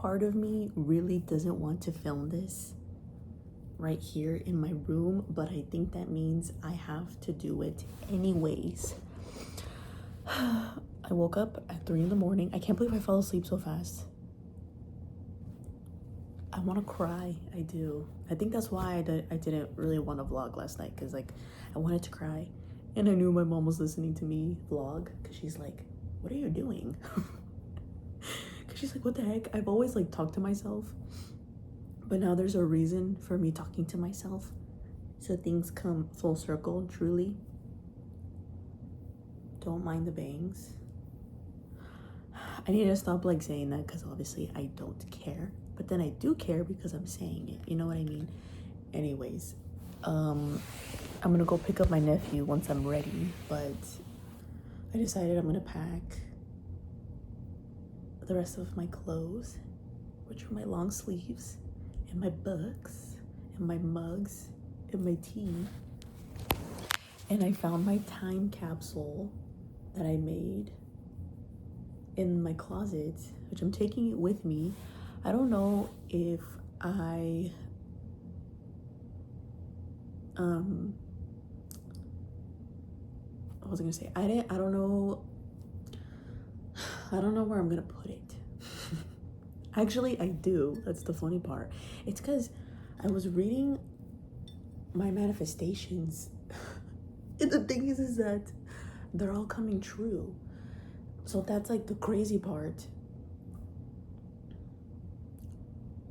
part of me really doesn't want to film this right here in my room, but I think that means I have to do it anyways. I woke up at 3 in the morning. I can't believe I fell asleep so fast. I want to cry. I do. I think that's why I didn't really want to vlog last night, because like I wanted to cry, and I knew my mom was listening to me vlog, because she's like, what are you doing? Because she's like, what the heck? I've always like talked to myself, but now there's a reason for me talking to myself, so things come full circle. Truly. Don't mind the bangs. I need to stop like saying that, because obviously I don't care, but then I do care because I'm saying it, you know what I mean? Anyways, I'm gonna go pick up my nephew once I'm ready, but I decided I'm gonna pack the rest of my clothes, which are my long sleeves and my books and my mugs and my tea. And I found my time capsule that I made in my closet, which I'm taking it with me. I don't know if I what was I gonna say? I don't know where I'm gonna put it. Actually, I do. That's the funny part. It's because I was reading my manifestations. And the thing is that they're all coming true. So that's like the crazy part.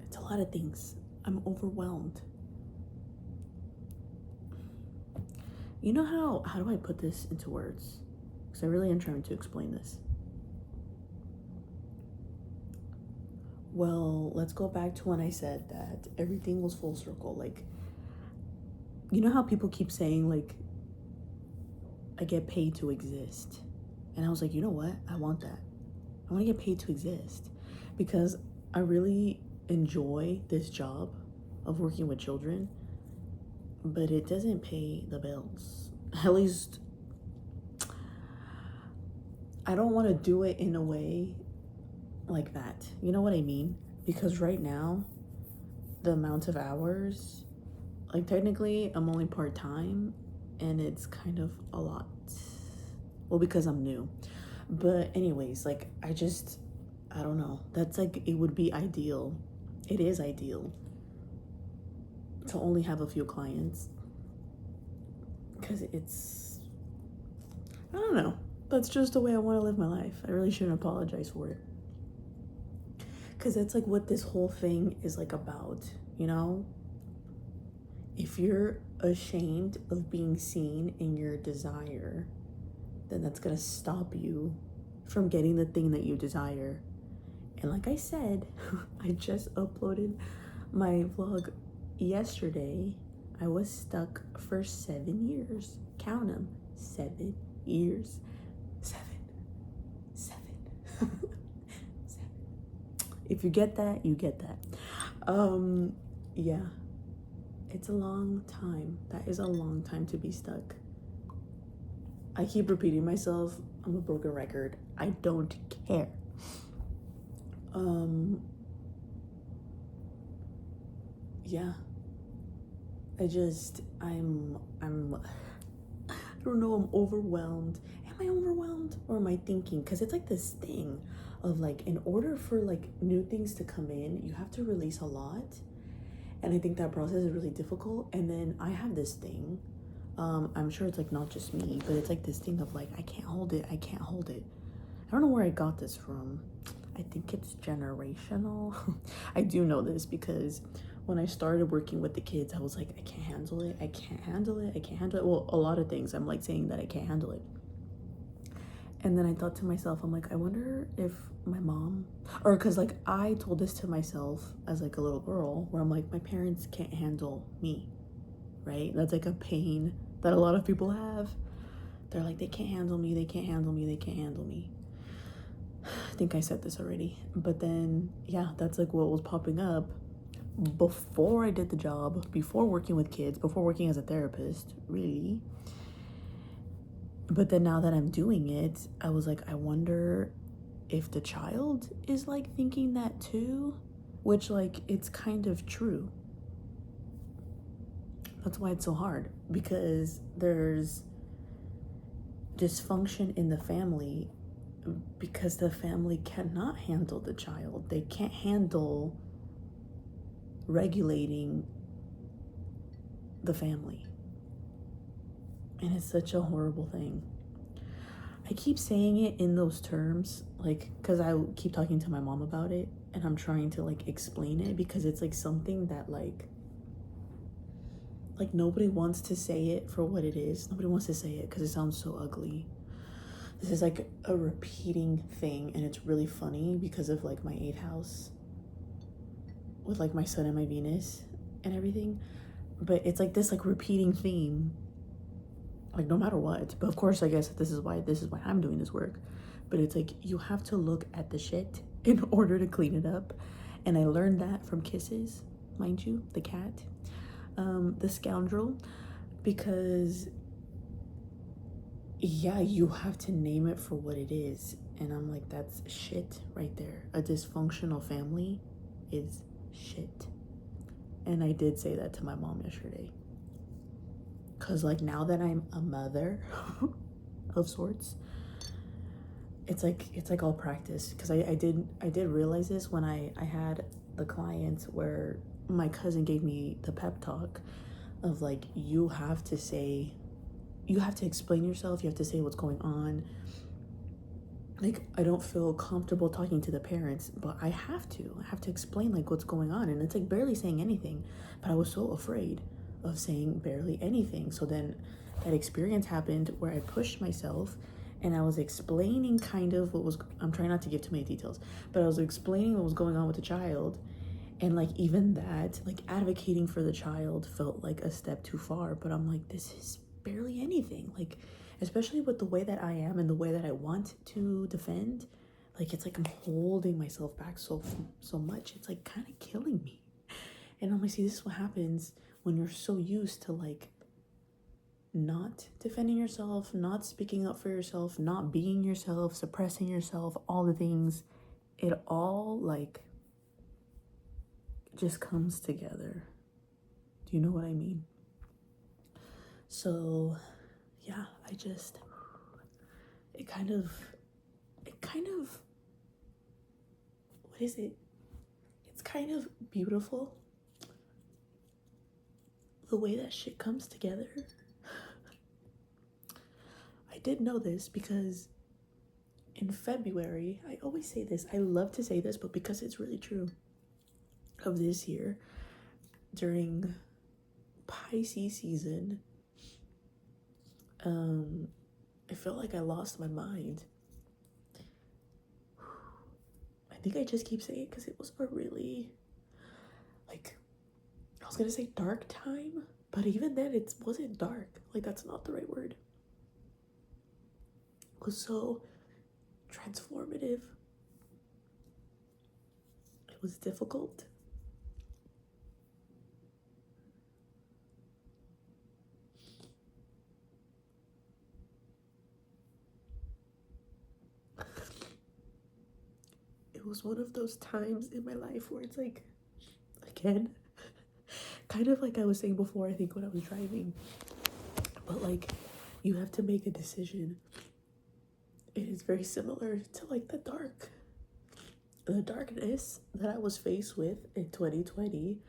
It's a lot of things. I'm overwhelmed. You know how do I put this into words? Because I really am trying to explain this. Well, let's go back to when I said that everything was full circle. Like, you know how people keep saying like, I get paid to exist. And I was like, you know what? I want that. I want to get paid to exist, because I really enjoy this job of working with children, but it doesn't pay the bills. At least I don't want to do it in a way like that. You know what I mean? Because right now, the amount of hours, like technically I'm only part-time, and it's kind of a lot. Well, because I'm new. But anyways, like I don't know. That's like, it would be ideal. It is ideal to only have a few clients, because I don't know. That's just the way I want to live my life. I really shouldn't apologize for it, because that's like what this whole thing is like about, you know? If you're ashamed of being seen in your desire, then that's gonna stop you from getting the thing that you desire. And like I said, I just uploaded my vlog yesterday. I was stuck for 7 years. Count them. 7 years. 7. 7. If you get that, you get that. Yeah. It's a long time. That is a long time to be stuck. I keep repeating myself. I'm a broken record. I don't care. Yeah. I don't know, I'm overwhelmed. Am I overwhelmed, or am I thinking? Because it's like this thing of like, in order for like new things to come in, you have to release a lot. And I think that process is really difficult. And then I have this thing, I'm sure it's like not just me, but it's like this thing of like, I can't hold it. I don't know where I got this from. I think it's generational. I do know this because when I started working with the kids, I was like, I can't handle it. Well, a lot of things I'm like saying that I can't handle it. And then I thought to myself, I'm like, I wonder if my mom, or because like I told this to myself as like a little girl, where I'm like, my parents can't handle me, right? That's like a pain that a lot of people have. They're like, they can't handle me. I think I said this already, but then yeah, that's like what was popping up before I did the job, before working with kids, before working as a therapist, really. But then now that I'm doing it, I was like, I wonder if the child is like thinking that too, which like it's kind of true. That's why it's so hard, because there's dysfunction in the family because the family cannot handle the child. They can't handle regulating the family. And it's such a horrible thing. I keep saying it in those terms, like, because I keep talking to my mom about it, and I'm trying to like explain it, because it's like something that like nobody wants to say it for what it is. Nobody wants to say it because it sounds so ugly. This is like a repeating thing, and it's really funny because of like my 8th house with like my sun and my Venus and everything. But it's like this like repeating theme, like no matter what. But of course, I guess this is why I'm doing this work. But it's like you have to look at the shit in order to clean it up. And I learned that from Kisses, mind you, the cat, the scoundrel, because yeah, you have to name it for what it is. And I'm like, that's shit right there. A dysfunctional family is shit. And I did say that to my mom yesterday. Cause like now that I'm a mother of sorts, it's like all practice. Cause I did realize this when I had the clients where my cousin gave me the pep talk of like, you have to explain yourself, you have to say what's going on. Like, I don't feel comfortable talking to the parents, but I have to explain like what's going on. And it's like barely saying anything, but I was so afraid of saying barely anything. So then that experience happened where I pushed myself and I was explaining kind of I'm trying not to give too many details, but I was explaining what was going on with the child. And like even that, like advocating for the child felt like a step too far. But I'm like, this is barely anything. Like, especially with the way that I am and the way that I want to defend, like it's like I'm holding myself back so much. It's like kind of killing me. And I'm like, see, this is what happens when you're so used to like not defending yourself, not speaking up for yourself, not being yourself, suppressing yourself, all the things. It all like just comes together. Do you know what I mean? So yeah, it kind of what is it? It's kind of beautiful the way that shit comes together. I did know this because in February, I always say this, I love to say this, but because it's really true, of this year, during Pisces season, I felt like I lost my mind. I think I just keep saying it because it was a really, like, I was gonna say dark time, but even then it wasn't dark. Like, that's not the right word. It was so transformative. It was difficult. It was one of those times in my life where it's like, again, kind of like I was saying before, I think when I was driving, but like, you have to make a decision. It is very similar to like the darkness that I was faced with in 2020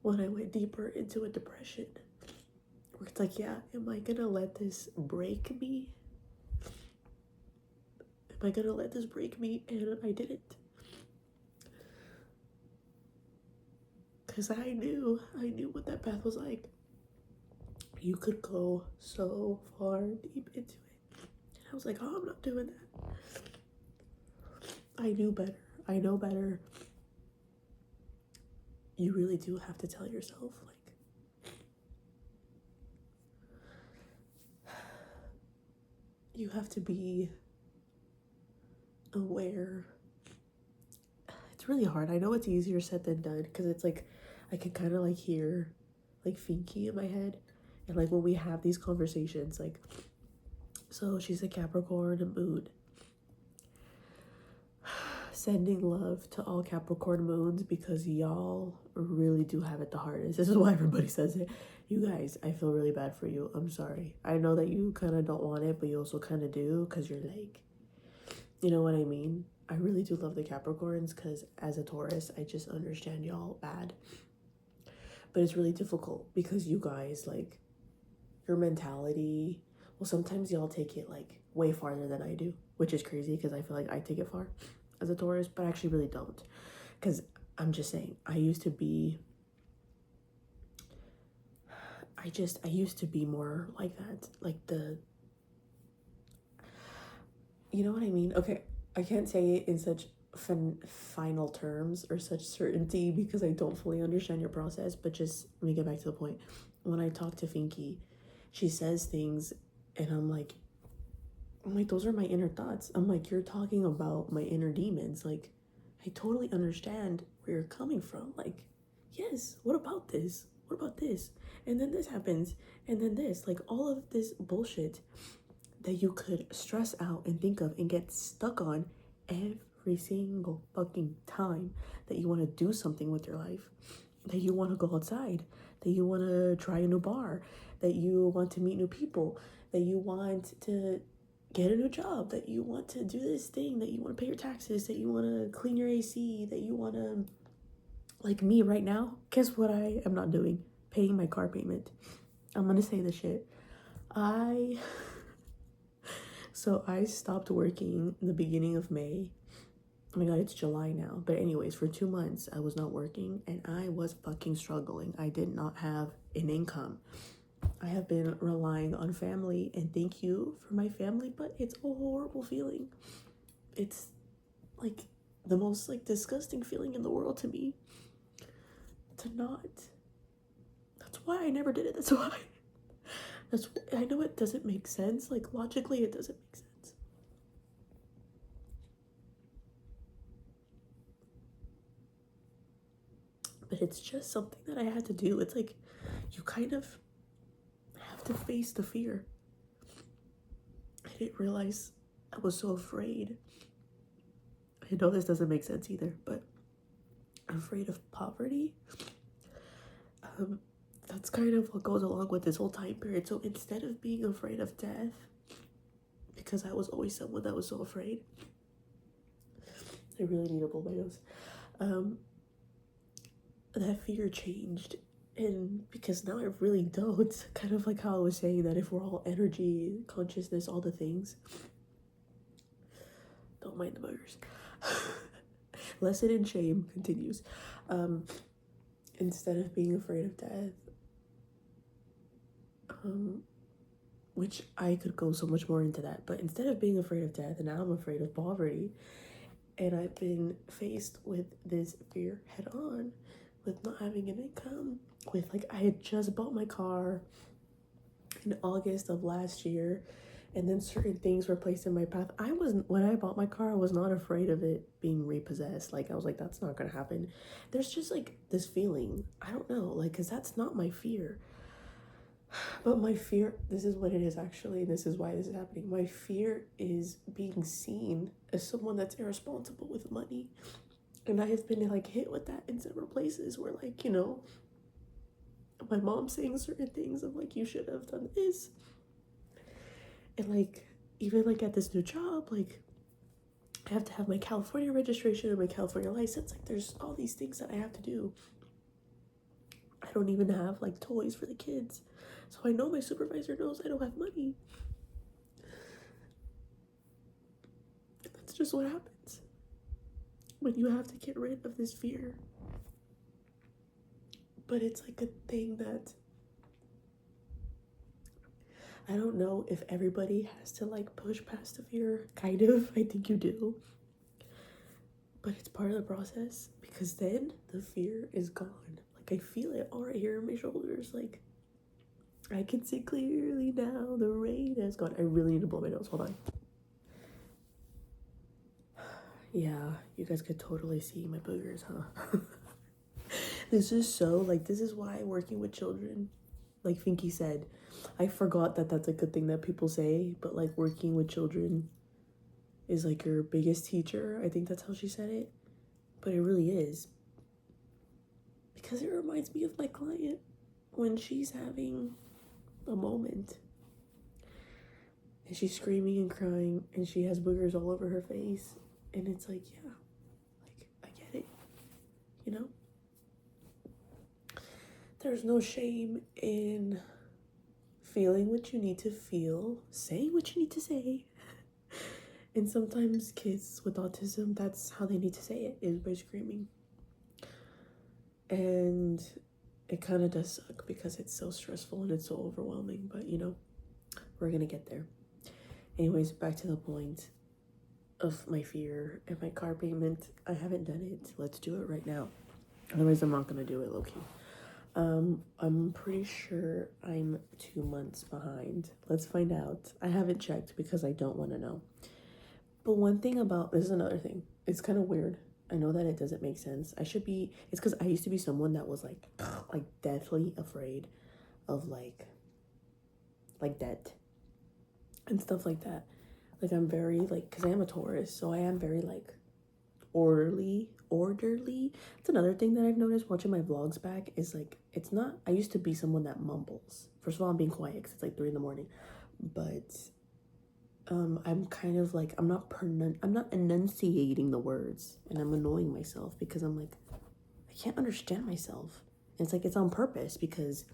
when I went deeper into a depression, where it's like, yeah, am I gonna let this break me? Am I gonna let this break me? And I didn't. Because I knew what that path was like. You could go so far deep into it. And I was like, oh, I'm not doing that. I knew better. I know better. You really do have to tell yourself, like, you have to be aware. It's really hard. I know it's easier said than done, because it's like I can kind of like hear like Finky in my head, and like when we have these conversations, like, so she's a Capricorn moon, sending love to all Capricorn moons because y'all really do have it the hardest. This is why everybody says it. You guys, I feel really bad for you. I'm sorry. I know that you kind of don't want it, but you also kind of do because you're like, you know what I mean? I really do love the Capricorns because as a Taurus, I just understand y'all bad. But it's really difficult because you guys, like, your mentality, well, sometimes y'all take it like way farther than I do, which is crazy because I feel like I take it far as a Taurus, but I actually really don't. Because I'm just saying, I used to be more like that. Like you know what I mean? Okay, I can't say it in such final terms or such certainty because I don't fully understand your process, but just let me get back to the point. When I talk to Finky, she says things and I'm like, those are my inner thoughts. I'm like, you're talking about my inner demons. Like, I totally understand where you're coming from. Like, yes, what about this? What about this? And then this happens. And then this. Like, all of this bullshit that you could stress out and think of and get stuck on every single fucking time that you want to do something with your life, that you want to go outside, that you want to try a new bar, that you want to meet new people, that you want to get a new job, that you want to do this thing, that you want to pay your taxes, that you want to clean your AC, that you want to, like me right now, guess what I am not doing? Paying my car payment. I'm gonna say this shit. So I stopped working in the beginning of May. Oh my god, it's July now. But anyways, for 2 months, I was not working and I was fucking struggling. I did not have an income. I have been relying on family, and thank you for my family, but it's a horrible feeling. It's like the most like disgusting feeling in the world to me. To not. That's why I never did it. I know it doesn't make sense. Like logically, it doesn't make sense. But it's just something that I had to do. It's like you kind of have to face the fear. I didn't realize I was so afraid. I know this doesn't make sense either, but I'm afraid of poverty. That's kind of what goes along with this whole time period. So instead of being afraid of death, because I was always someone that was so afraid, I really need to blow my nose. That fear changed, and because now I really don't. Kind of like how I was saying that if we're all energy, consciousness, all the things. Don't mind the buggers. Lesson in shame continues. Instead of being afraid of death, which I could go so much more into that, but instead of being afraid of death, and now I'm afraid of poverty, and I've been faced with this fear head on, with not having an income, with like I had just bought my car in August of last year, and then certain things were placed in my path. When I bought my car, I was not afraid of it being repossessed. Like I was like, that's not gonna happen. There's just like this feeling, I don't know, like, because that's not my fear. But my fear, this is what it is actually, and this is why this is happening. My fear is being seen as someone that's irresponsible with money. And I have been like hit with that in several places where, like, you know, my mom saying certain things of like, you should have done this. And like, even like at this new job, like I have to have my California registration and my California license. Like there's all these things that I have to do. I don't even have like toys for the kids. So I know my supervisor knows I don't have money. That's just what happens when you have to get rid of this fear. But it's like a thing that I don't know if everybody has to like push past the fear. Kind of, I think you do. But it's part of the process, because then the fear is gone. Like I feel it all right here in my shoulders. Like I can see clearly now the rain has gone. I really need to blow my nose. Hold on. Yeah, you guys could totally see my boogers, huh? This is why working with children, like Finky said, I forgot that that's like a thing that people say, but like working with children is like your biggest teacher. I think that's how she said it. But it really is. Because it reminds me of my client when she's having a moment. And she's screaming and crying and she has boogers all over her face. And it's like, yeah, like, I get it, you know? There's no shame in feeling what you need to feel, saying what you need to say. And sometimes kids with autism, that's how they need to say it, is by screaming. And it kind of does suck because it's so stressful and it's so overwhelming, but you know, we're gonna get there. Anyways, back to the point of my fear and my car payment. I haven't done it. Let's do it right now. Otherwise, I'm not gonna do it, low-key. I'm pretty sure I'm 2 months behind. Let's find out. I haven't checked because I don't want to know. But one thing about, this is another thing. It's kind of weird. I know that it doesn't make sense. It's because I used to be someone that was like deathly afraid of like debt and stuff like that. Like I'm very like, because I am a Taurus, so I am very like orderly. It's another thing that I've noticed watching my vlogs back is like, it's not, I used to be someone that mumbles. First of all, I'm being quiet because it's like 3 a.m, but I'm kind of like, I'm not enunciating the words, and I'm annoying myself because I'm like, I can't understand myself. And it's like, it's on purpose because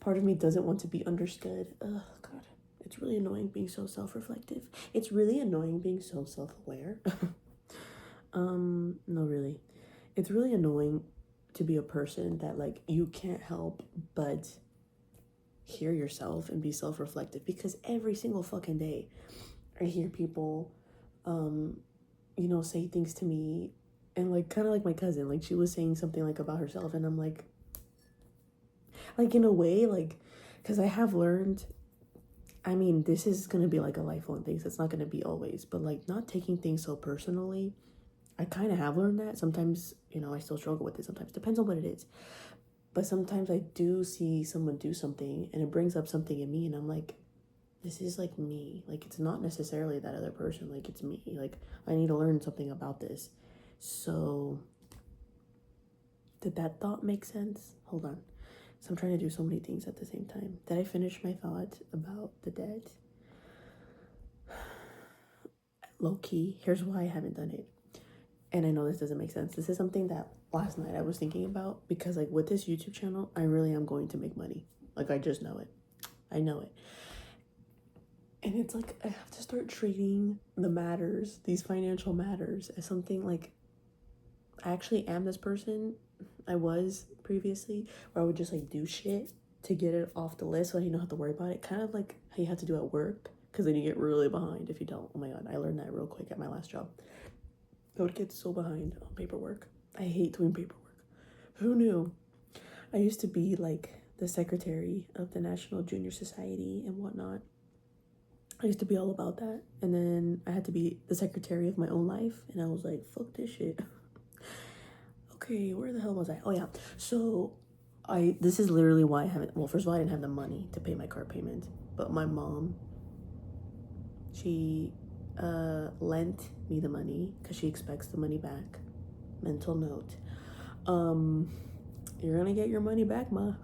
part of me doesn't want to be understood. Oh God, it's really annoying being so self-reflective. It's really annoying being so self-aware. No, really. It's really annoying to be a person that like you can't help but hear yourself and be self-reflective, because every single fucking day I hear people you know, say things to me, and like kind of like my cousin, like she was saying something like about herself, and I'm like in a way, like, because I have learned, I mean, this is gonna be like a lifelong thing, so it's not gonna be always, but like not taking things so personally. I kind of have learned that. Sometimes, you know, I still struggle with it sometimes. Depends on what it is. But sometimes I do see someone do something and it brings up something in me, and I'm like, this is like me. Like, it's not necessarily that other person. Like, it's me. Like, I need to learn something about this. So, did that thought make sense? Hold on. So I'm trying to do so many things at the same time. Did I finish my thought about the debt? Low key, here's why I haven't done it. And I know this doesn't make sense. This is something that last night I was thinking about, because like with this YouTube channel, I really am going to make money. Like, I just know it. I know it. And it's like, I have to start treating the matters, these financial matters, as something like, I actually am this person I was previously, where I would just like do shit to get it off the list so I didn't have to worry about it. Kind of like how you have to do at work, because then you get really behind if you don't. Oh my God, I learned that real quick at my last job. I would get so behind on paperwork. I hate doing paperwork. Who knew? I used to be like the secretary of the National Junior Society and whatnot. I used to be all about that. And then I had to be the secretary of my own life. And I was like, fuck this shit. Okay, where the hell was I? Oh yeah. So this is literally why I haven't, well, first of all, I didn't have the money to pay my car payment. But my mom, she lent me the money because she expects the money back. Mental note. You're gonna get your money back, ma.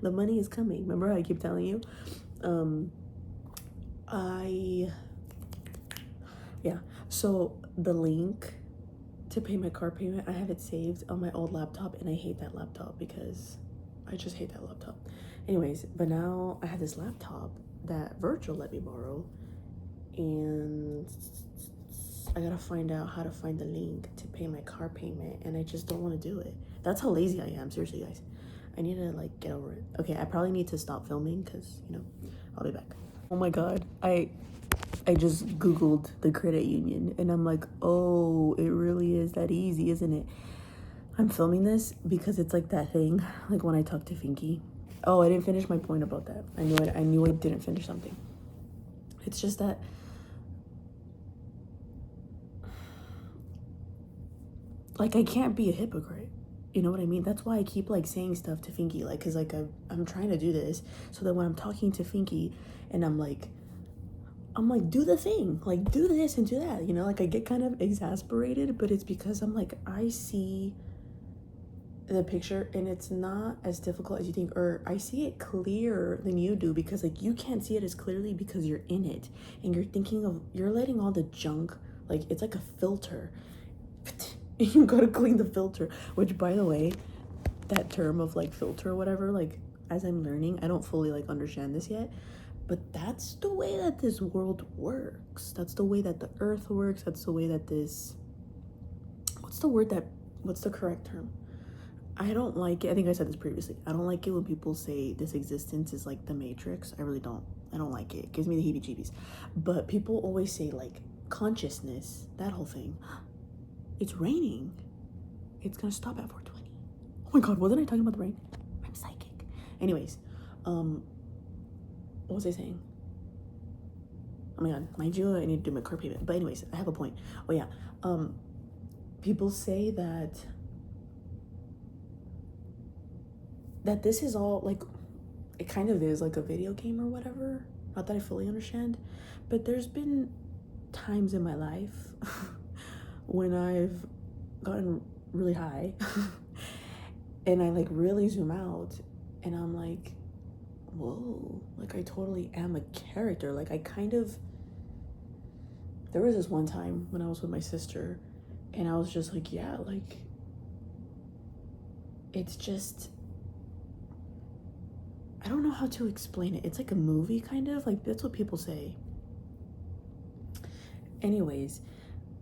The money is coming. Remember how I keep telling you? Yeah, so the link to pay my car payment, I have it saved on my old laptop, and I hate that laptop because I just hate that laptop. Anyways, but now I have this laptop that Virgil let me borrow, and I gotta find out how to find the link to pay my car payment, and I just don't want to do it. That's how lazy I am. Seriously, guys. I need to like get over it. Okay, I probably need to stop filming because, you know, I'll be back. Oh my God, I just Googled the credit union, and I'm like, oh, it really is that easy, isn't it? I'm filming this because it's like that thing, like when I talk to Finky. Oh, I didn't finish my point about that. I knew I didn't finish something. It's just that like, I can't be a hypocrite. You know what I mean? That's why I keep like saying stuff to Finky, like, cause like I'm trying to do this so that when I'm talking to Finky and I'm like, I'm like, do the thing, like do this and do that, you know, like I get kind of exasperated, but it's because I'm like, I see the picture and it's not as difficult as you think, or I see it clearer than you do, because like you can't see it as clearly because you're in it and you're letting all the junk, like it's like a filter. You gotta clean the filter, which by the way, that term of like filter or whatever, like as I'm learning, I don't fully like understand this yet, but that's the way that this world works. That's the way that the earth works. That's the way that this, what's the correct term? I don't like it. I think I said this previously. I don't like it when people say this existence is like the Matrix. I really don't. I don't like it. It gives me the heebie-jeebies. But people always say like consciousness, that whole thing. It's raining. It's gonna stop at 4:20. Oh my God, wasn't I talking about the rain? I'm psychic. Anyways, what was I saying? Oh my God, mind you, I need to do my car payment. But anyways, I have a point. Oh yeah, people say that this is all like, it kind of is like a video game or whatever. Not that I fully understand, but there's been times in my life when I've gotten really high and I like really zoom out and I'm like, whoa, like I totally am a character. Like there was this one time when I was with my sister and I was just like, yeah, like it's just, I don't know how to explain it. It's like a movie kind of, like that's what people say. Anyways,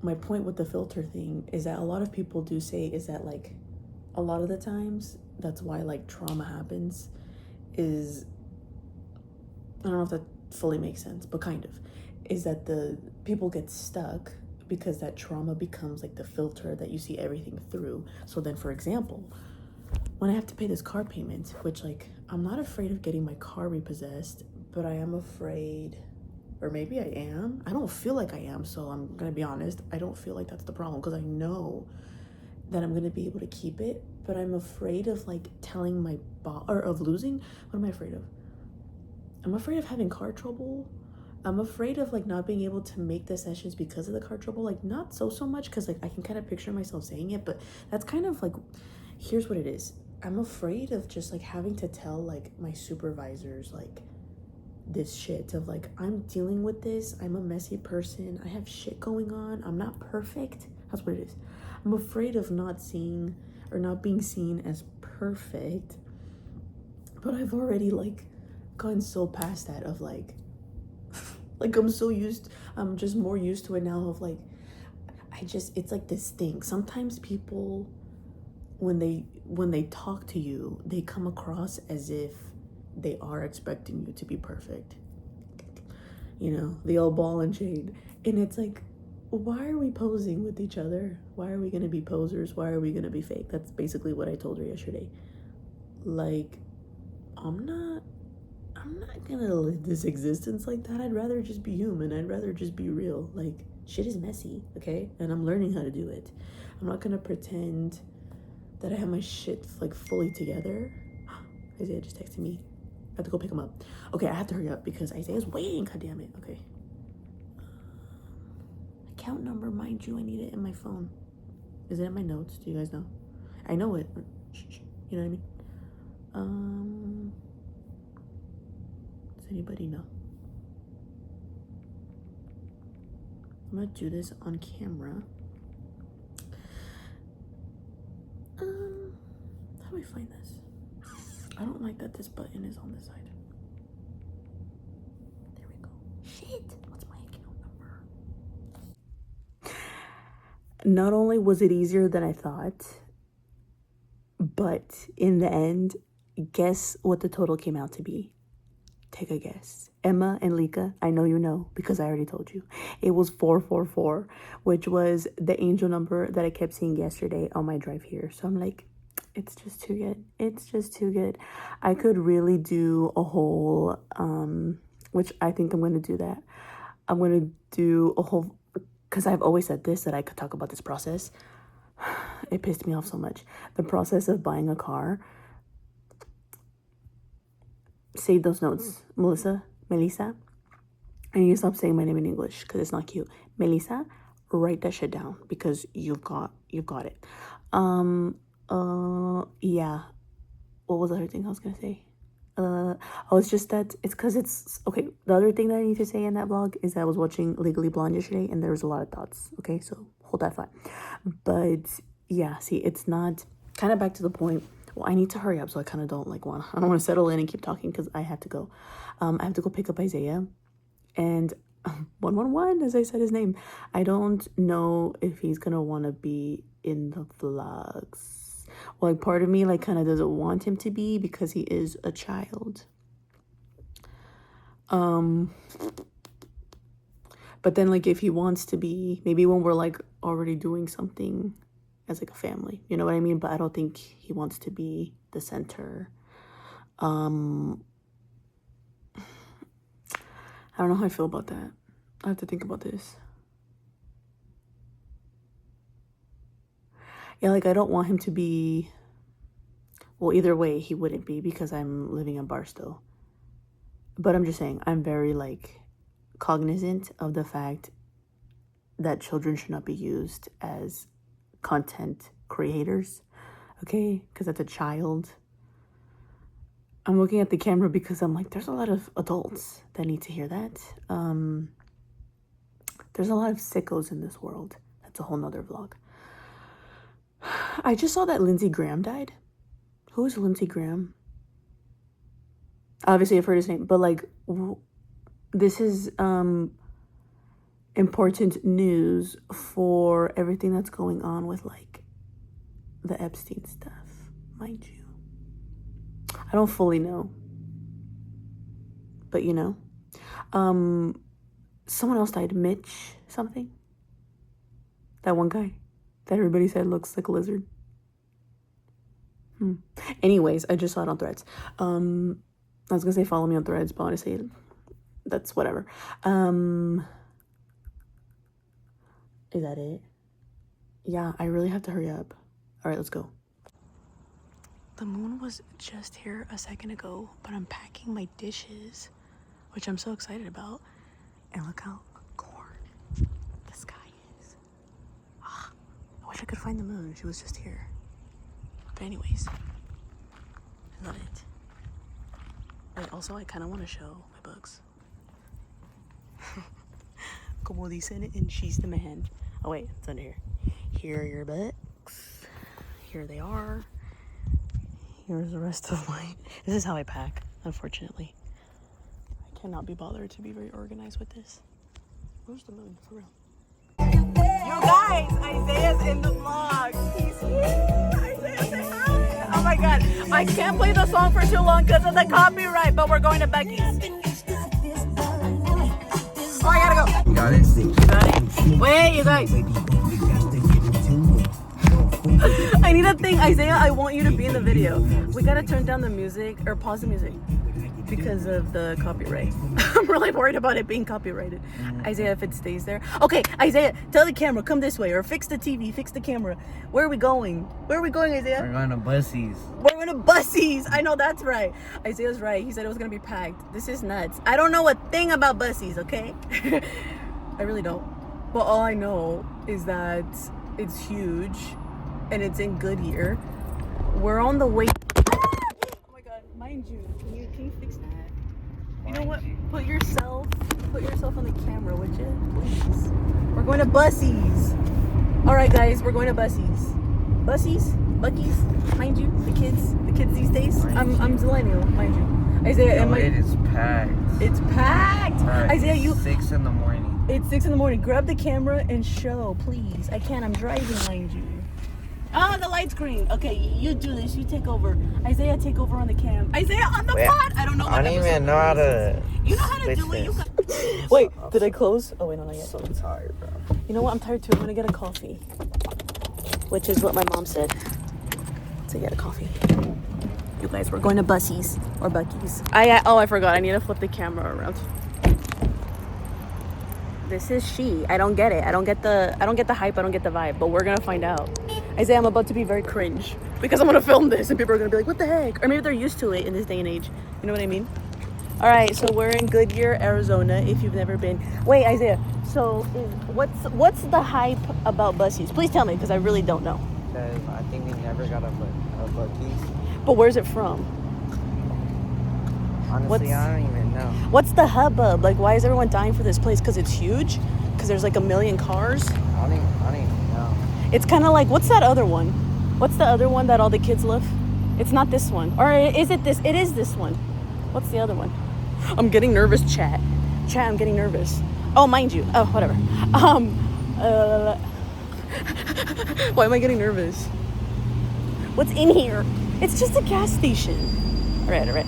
my point with the filter thing is that a lot of people do say is that like a lot of the times that's why like trauma happens is, I don't know if that fully makes sense, but kind of, is that the people get stuck because that trauma becomes like the filter that you see everything through. So then, for example, when I have to pay this car payment, which like, I'm not afraid of getting my car repossessed, but I am afraid, or maybe I am. I don't feel like I am, so I'm gonna be honest. I don't feel like that's the problem because I know that I'm gonna be able to keep it, but I'm afraid of like telling my boss, or of losing. What am I afraid of? I'm afraid of having car trouble. I'm afraid of like not being able to make the sessions because of the car trouble. Like not so much because like I can kind of picture myself saying it, but that's kind of like, here's what it is. I'm afraid of just like having to tell like my supervisors like this shit of like, I'm dealing with this, I'm a messy person, I have shit going on, I'm not perfect. That's what it is. I'm afraid of not seeing or not being seen as perfect, but I've already like gone so past that of like like I'm just more used to it now of like, it's like this thing. Sometimes people, when they talk to you, they come across as if they are expecting you to be perfect. You know, the old ball and chain. And it's like, why are we posing with each other? Why are we gonna be posers? Why are we gonna be fake? That's basically what I told her yesterday. Like, I'm not gonna live this existence like that. I'd rather just be human. I'd rather just be real. Like, shit is messy, okay? And I'm learning how to do it. I'm not gonna pretend that I have my shit like fully together. Isaiah just texted me. I have to go pick him up. Okay, I have to hurry up because Isaiah's waiting. God damn it. Okay. Account number, mind you, I need it in my phone. Is it in my notes? Do you guys know? I know it. You know what I mean? Does anybody know? I'm gonna do this on camera. How do I find this? I don't like that this button is on this side. There we go. Shit, what's my account number? Not only was it easier than I thought, but in the end, guess what the total came out to be? Take a guess. Emma and Lika, I know you know because I already told you. It was 444, which was the angel number that I kept seeing yesterday on my drive here. So I'm like, it's just too good. It's just too good. I could really do a whole, which I think I'm going to do that. I'm going to do a whole, because I've always said this, that I could talk about this process. It pissed me off so much. The process of buying a car. Save those notes, Melissa. I need to stop saying my name in English because it's not cute. Melissa, write that shit down because you've got it. Yeah. What was the other thing I was gonna say? It's just that it's because it's okay. The other thing that I need to say in that vlog is that I was watching Legally Blonde yesterday and there was a lot of thoughts. Okay, so hold that thought. But yeah, see, it's not kind of back to the point. Well, I need to hurry up, so I kind of don't like want. I don't want to settle in and keep talking because I have to go. I have to go pick up Isaiah, and 111, as I said his name. I don't know if he's gonna want to be in the vlogs. Well, like part of me like kind of doesn't want him to be because he is a child. But then like if he wants to be, maybe when we're like already doing something as like a family, you know what I mean? But I don't think he wants to be the center. I don't know how I feel about that. I have to think about this. Yeah, like I don't want him to be, well, either way he wouldn't be because I'm living in Barstow. But I'm just saying, I'm very like cognizant of the fact that children should not be used as content creators, okay? Because that's a child. I'm looking at the camera because I'm like, there's a lot of adults that need to hear that. There's a lot of sickos in this world. That's a whole nother vlog. I just saw that Lindsey Graham died. Who is Lindsey Graham? Obviously, I've heard his name, but like, this is important news for everything that's going on with like the Epstein stuff, mind you. I don't fully know, but you know, someone else died. Mitch something. That one guy that everybody said looks like a lizard. Anyways, I just saw it on Threads. I was gonna say follow me on Threads, but honestly, that's whatever. Is that it? Yeah, I really have to hurry up. All right, let's go. The moon was just here a second ago, but I'm packing my dishes, which I'm so excited about. And look how gorgeous the sky is. I wish I could find the moon. She was just here. But anyways, I love it. Wait, also, I kind of want to show my books. Como dicen in She's the Man. Oh wait, it's under here. Here are your books. Here they are. Here's the rest of mine. This is how I pack, unfortunately. I cannot be bothered to be very organized with this. Where's the moon, for real? You guys, Isaiah's in the vlog. He's here. Isaiah, say hi. Oh my God. I can't play the song for too long because of the copyright, but we're going to Buc-ee's. Oh, I gotta go. You got it? You got it? Wait, you guys. I need a thing. Isaiah, I want you to be in the video. We gotta turn down the music, or pause the music, because of the copyright. I'm really worried about it being copyrighted. Isaiah, if it stays there. Okay, Isaiah, tell the camera, come this way, or fix the TV, fix the camera. Where are we going? Where are we going, Isaiah? We're going to Buc-ee's. We're going to Buc-ee's. I know, that's right. Isaiah's right. He said it was gonna be packed. This is nuts. I don't know a thing about Buc-ee's, okay? I really don't. But all I know is that it's huge and it's in Goodyear. We're on the way. Oh my God, mind you, can you fix that? You know what? Put yourself on the camera, would you? Please. We're going to Buc-ee's. All right, guys, we're going to Buc-ee's. Buc-ee's, mind you, the kids these days. I'm millennial, mind you. Isaiah, it is packed. It's packed. Right. Isaiah, 6 in the morning. It's 6 in the morning. Grab the camera and show, please. I can't. I'm driving, mind you. Oh, the light's green. Okay, you do this. You take over. Isaiah, take over on the cam. Isaiah on the pod. I don't know. I don't even know how to. You know how to do it. You got. Wait, did I close? Oh wait, no, not yet. I'm so tired, bro. You know what? I'm tired too. I'm gonna get a coffee, which is what my mom said to get a coffee. You guys, we're going to Buc-ee's or Buc-ee's. I forgot. I need to flip the camera around. This is she. I don't get it. I don't get the hype. I don't get the vibe. But we're gonna find out. Isaiah, I'm about to be very cringe because I'm gonna film this and people are gonna be like, "What the heck?" Or maybe they're used to it in this day and age. You know what I mean? All right, so we're in Goodyear, Arizona. If you've never been, wait, Isaiah. So, what's the hype about Buc-ee's? Please tell me, because I really don't know. Because I think we never got a Buc-ee's. But where's it from? Honestly, I don't even know. What's the hubbub? Like, why is everyone dying for this place? Because it's huge? Because there's like a million cars? I don't even know. It's kind of like, what's that other one? What's the other one that all the kids love? It's not this one. Or is it this? It is this one. What's the other one? I'm getting nervous, chat. Chat, I'm getting nervous. Oh, mind you. Oh, whatever. Why am I getting nervous? What's in here? It's just a gas station. All right.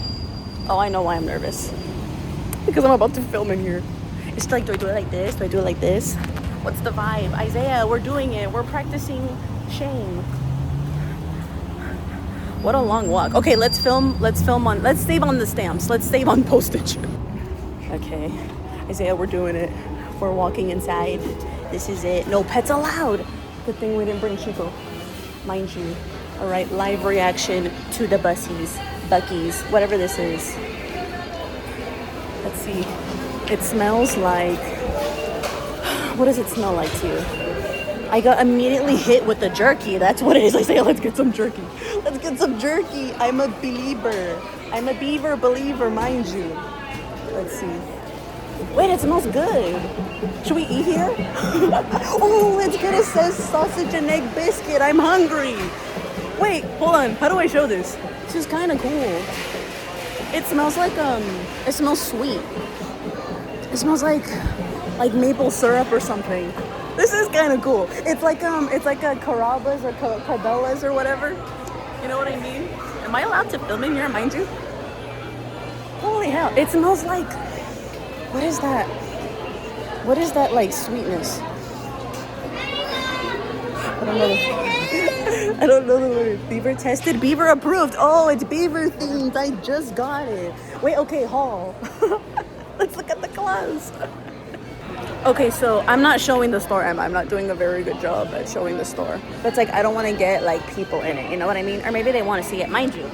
Oh, I know why I'm nervous. Because I'm about to film in here. It's like, do I do it like this? Do I do it like this? What's the vibe? Isaiah, we're doing it. We're practicing shame. What a long walk. Okay, let's save on the stamps. Let's save on postage. Okay, Isaiah, we're doing it. We're walking inside. This is it. No pets allowed. Good thing we didn't bring Chico. Mind you. All right, live reaction to the Buc-ee's, whatever this is. Let's see. It smells like, what does it smell like to you? I got immediately hit with the jerky. That's what it is. I say, let's get some jerky. Let's get some jerky. I'm a believer. I'm a beaver believer, mind you. Let's see. Wait, it smells good. Should we eat here? Oh, let's get a sausage and egg biscuit. I'm hungry. Wait, hold on. How do I show this? This is kind of cool. It smells like, it smells sweet. It smells like maple syrup or something. This is kind of cool. It's like a Carrabba's or Carbella's or whatever. You know what I mean? Am I allowed to film in here, mind you? Holy hell! It smells like, what is that? What is that like sweetness? I don't know. I don't know the word. Beaver tested, beaver approved. Oh, it's beaver themed. I just got it. Wait, okay, haul. Let's look at the claws. Okay, so I'm not showing the store, Emma. I'm not doing a very good job at showing the store. But it's like, I don't want to get like people in it, you know what I mean? Or maybe they want to see it, mind you.